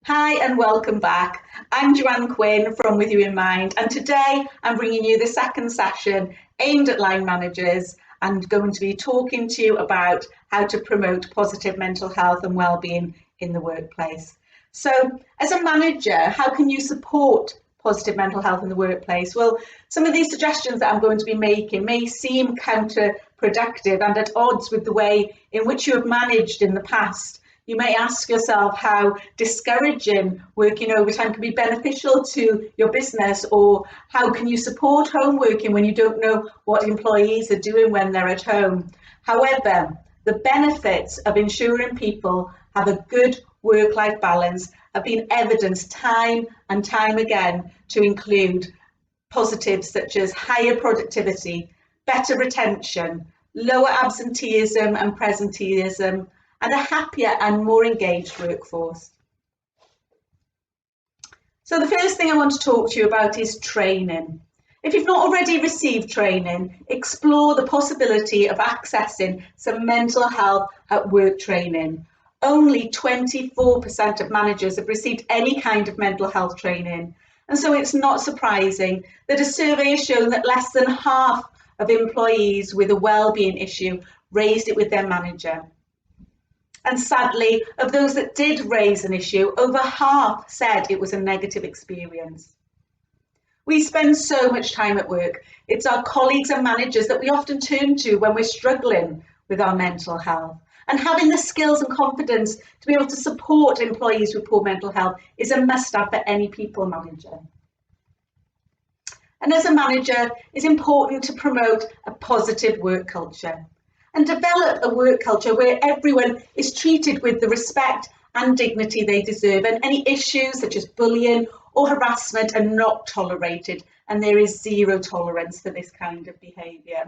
Hi and welcome back. I'm Joanne Quinn from With You in Mind, and today I'm bringing you the second session aimed at line managers and going to be talking to you about how to promote positive mental health and well-being in the workplace. So, as a manager, how can you support positive mental health in the workplace? Well, some of these suggestions that I'm going to be making may seem counterproductive and at odds with the way in which you have managed in the past. You may ask yourself how discouraging working overtime can be beneficial to your business, or how can you support home working when you don't know what employees are doing when they're at home. However, the benefits of ensuring people have a good work-life balance have been evidenced time and time again to include positives such as higher productivity, better retention, lower absenteeism and presenteeism, and a happier and more engaged workforce. So the first thing I want to talk to you about is training. If you've not already received training, explore the possibility of accessing some mental health at work training. Only 24% of managers have received any kind of mental health training. And so it's not surprising that a survey has shown that less than half of employees with a wellbeing issue raised it with their manager. And sadly, of those that did raise an issue, over half said it was a negative experience. We spend so much time at work. It's our colleagues and managers that we often turn to when we're struggling with our mental health. And having the skills and confidence to be able to support employees with poor mental health is a must-have for any people manager. And as a manager, it's important to promote a positive work culture and develop a work culture where everyone is treated with the respect and dignity they deserve, and any issues such as bullying or harassment are not tolerated, and there is zero tolerance for this kind of behaviour.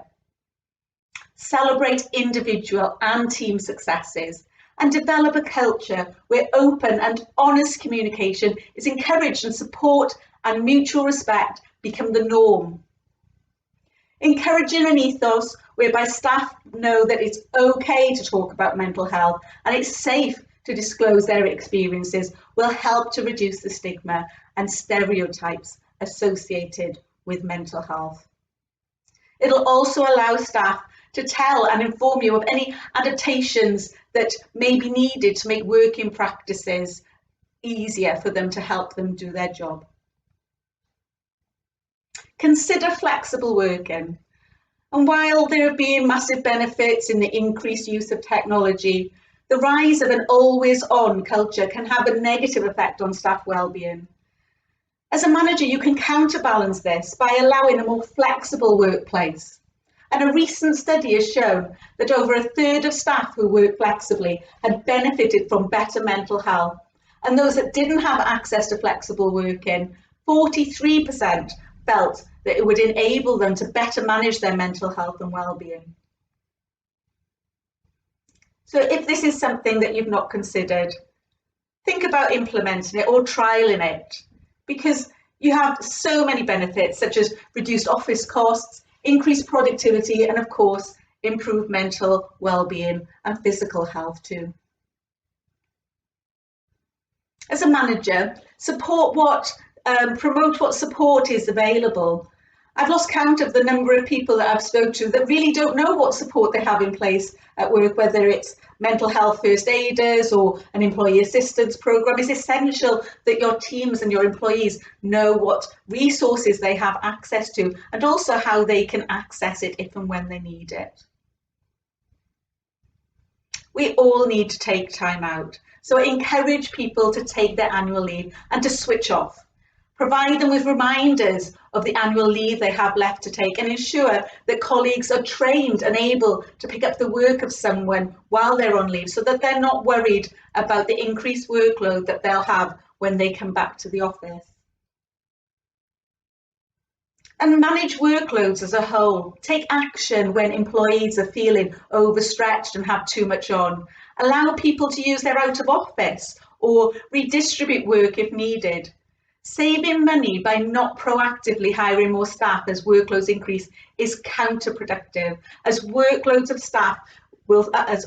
Celebrate individual and team successes and develop a culture where open and honest communication is encouraged and support and mutual respect become the norm. Encouraging an ethos whereby staff know that it's okay to talk about mental health and it's safe to disclose their experiences will help to reduce the stigma and stereotypes associated with mental health. It'll also allow staff to tell and inform you of any adaptations that may be needed to make working practices easier for them to help them do their job. Consider flexible working. And while there have been massive benefits in the increased use of technology, the rise of an always-on culture can have a negative effect on staff well-being. As a manager, you can counterbalance this by allowing a more flexible workplace. And a recent study has shown that over a third of staff who work flexibly had benefited from better mental health. And those that didn't have access to flexible working, 43% felt that it would enable them to better manage their mental health and well-being. So if this is something that you've not considered, think about implementing it or trialing it, because you have so many benefits such as reduced office costs, increased productivity, and of course, improved mental well-being and physical health too. As a manager, promote what support is available. I've lost count of the number of people that I've spoken to that really don't know what support they have in place at work, whether it's mental health first aiders or an employee assistance program. It's essential that your teams and your employees know what resources they have access to and also how they can access it if and when they need it. We all need to take time out, so encourage people to take their annual leave and to switch off. Provide them with reminders of the annual leave they have left to take and ensure that colleagues are trained and able to pick up the work of someone while they're on leave so that they're not worried about the increased workload that they'll have when they come back to the office. And manage workloads as a whole. Take action when employees are feeling overstretched and have too much on. Allow people to use their out of office or redistribute work if needed. Saving money by not proactively hiring more staff as workloads increase is counterproductive, as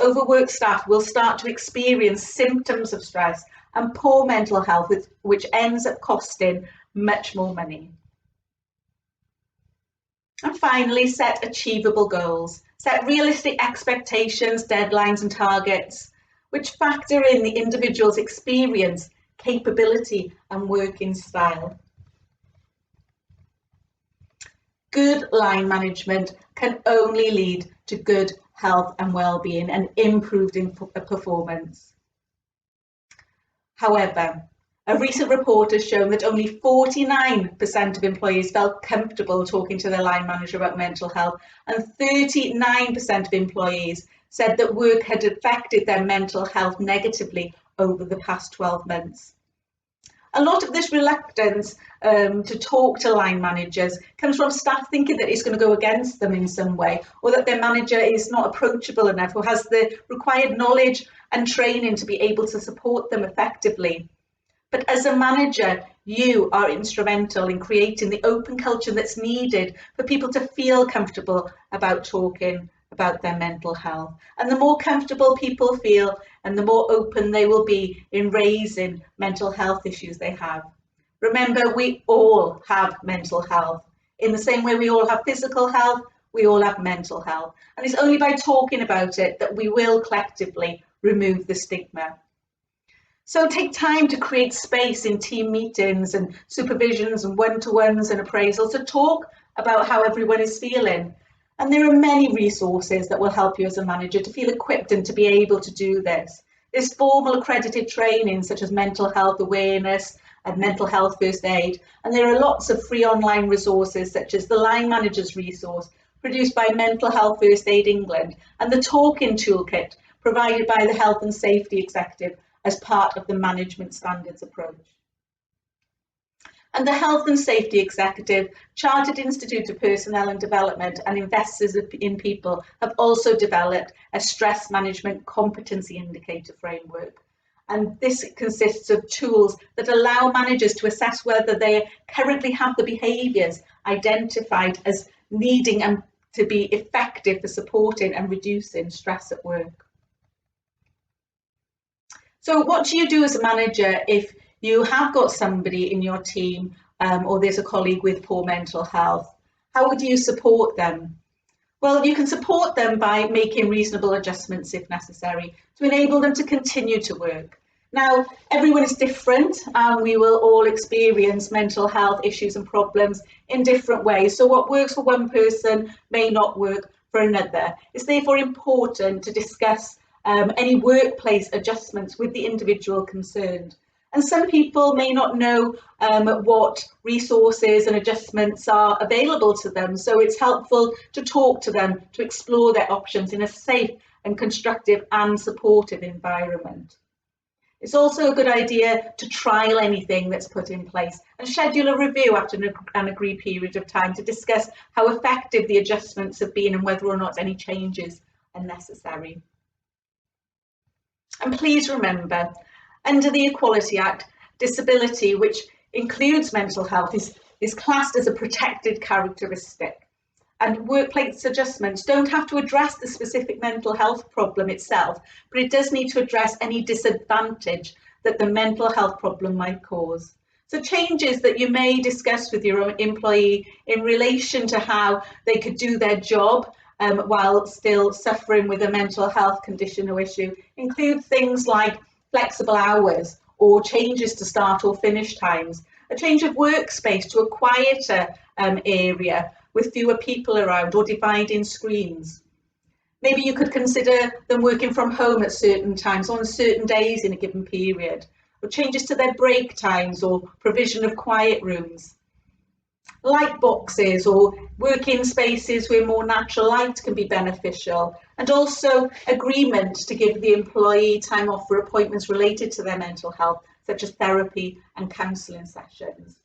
overworked staff will start to experience symptoms of stress and poor mental health, which ends up costing much more money. And finally, set achievable goals. Set realistic expectations, deadlines and targets, which factor in the individual's experience, capability and working style. Good line management can only lead to good health and well-being and improved performance. However, a recent report has shown that only 49% of employees felt comfortable talking to their line manager about mental health, and 39% of employees said that work had affected their mental health negatively over the past 12 months. A lot of this reluctance to talk to line managers comes from staff thinking that it's going to go against them in some way, or that their manager is not approachable enough or has the required knowledge and training to be able to support them effectively. But as a manager, you are instrumental in creating the open culture that's needed for people to feel comfortable about talking about their mental health. And the more comfortable people feel and the more open they will be in raising mental health issues they have. Remember, we all have mental health. In the same way we all have physical health, we all have mental health. And it's only by talking about it that we will collectively remove the stigma. So take time to create space in team meetings and supervisions and one-to-ones and appraisals to talk about how everyone is feeling. And there are many resources that will help you as a manager to feel equipped and to be able to do this. There's formal accredited training such as mental health awareness and mental health first aid. And there are lots of free online resources such as the Line Managers resource produced by Mental Health First Aid England and the Talking Toolkit provided by the Health and Safety Executive as part of the management standards approach. And the Health and Safety Executive, Chartered Institute of Personnel and Development and Investors in People have also developed a stress management competency indicator framework. And this consists of tools that allow managers to assess whether they currently have the behaviours identified as needing and to be effective for supporting and reducing stress at work. So what do you do as a manager if you have got somebody in your team or there's a colleague with poor mental health? How would you support them? Well, you can support them by making reasonable adjustments if necessary to enable them to continue to work. Now, everyone is different and we will all experience mental health issues and problems in different ways. So what works for one person may not work for another. It's therefore important to discuss any workplace adjustments with the individual concerned. And some people may not know what resources and adjustments are available to them. So it's helpful to talk to them, to explore their options in a safe and constructive and supportive environment. It's also a good idea to trial anything that's put in place and schedule a review after an agreed period of time to discuss how effective the adjustments have been and whether or not any changes are necessary. And please remember, under the Equality Act, disability, which includes mental health, is classed as a protected characteristic. And workplace adjustments don't have to address the specific mental health problem itself, but it does need to address any disadvantage that the mental health problem might cause. So changes that you may discuss with your employee in relation to how they could do their job while still suffering with a mental health condition or issue include things like flexible hours or changes to start or finish times, a change of workspace to a quieter area with fewer people around, or dividing screens. Maybe you could consider them working from home at certain times on certain days in a given period, or changes to their break times or provision of quiet rooms. Light boxes or working spaces where more natural light can be beneficial, and also agreement to give the employee time off for appointments related to their mental health, such as therapy and counselling sessions.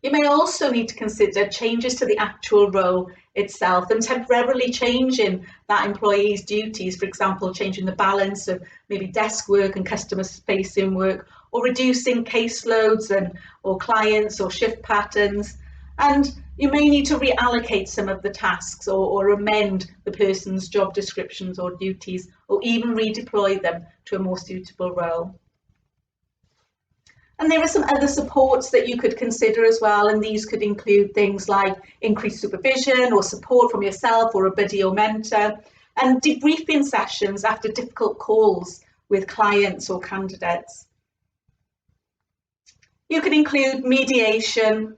You may also need to consider changes to the actual role itself and temporarily changing that employee's duties, for example, changing the balance of maybe desk work and customer-facing work, or reducing caseloads or clients or shift patterns. And you may need to reallocate some of the tasks or amend the person's job descriptions or duties, or even redeploy them to a more suitable role. And there are some other supports that you could consider as well, and these could include things like increased supervision or support from yourself or a buddy or mentor, and debriefing sessions after difficult calls with clients or candidates. You could include mediation,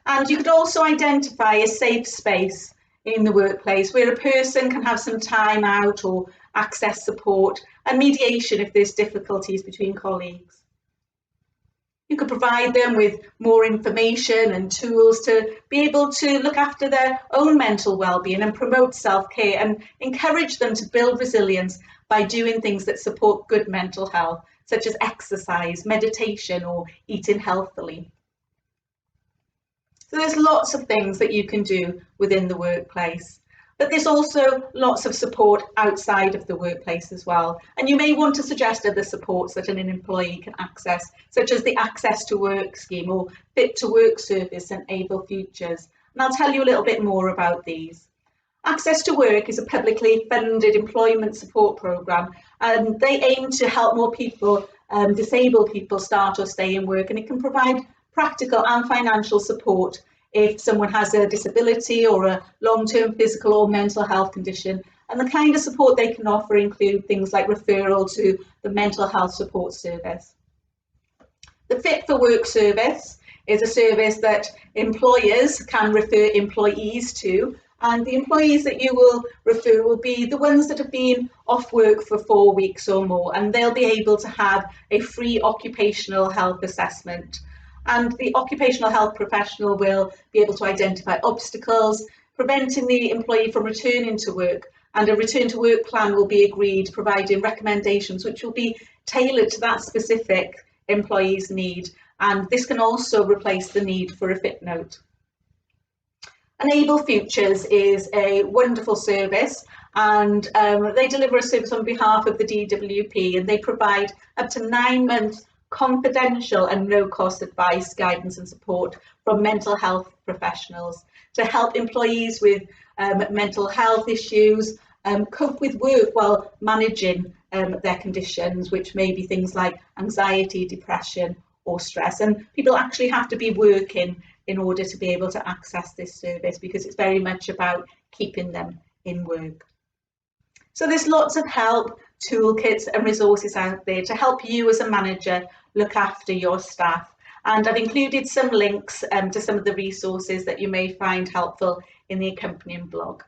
and you could also identify a safe space in the workplace where a person can have some time out or access support, and mediation if there's difficulties between colleagues. You could provide them with more information and tools to be able to look after their own mental well-being and promote self-care, and encourage them to build resilience by doing things that support good mental health, such as exercise, meditation, or eating healthily. So there's lots of things that you can do within the workplace. But there's also lots of support outside of the workplace as well. And you may want to suggest other supports that an employee can access, such as the Access to Work scheme or Fit to Work service and Able Futures. And I'll tell you a little bit more about these. Access to Work is a publicly funded employment support programme, and they aim to help more people, disabled people, start or stay in work, and it can provide practical and financial support if someone has a disability or a long-term physical or mental health condition. And the kind of support they can offer include things like referral to the mental health support service. The Fit for Work service is a service that employers can refer employees to, and the employees that you will refer will be the ones that have been off work for 4 weeks or more, and they'll be able to have a free occupational health assessment. And the occupational health professional will be able to identify obstacles preventing the employee from returning to work, and a return to work plan will be agreed, providing recommendations which will be tailored to that specific employee's need. And this can also replace the need for a fit note. Enable Futures is a wonderful service, and they deliver a service on behalf of the DWP, and they provide up to 9 months confidential and no-cost advice, guidance and support from mental health professionals to help employees with mental health issues cope with work while managing their conditions, which may be things like anxiety, depression or stress. And people actually have to be working in order to be able to access this service, because it's very much about keeping them in work. So there's lots of help, toolkits and resources out there to help you as a manager look after your staff. And I've included some links to some of the resources that you may find helpful in the accompanying blog.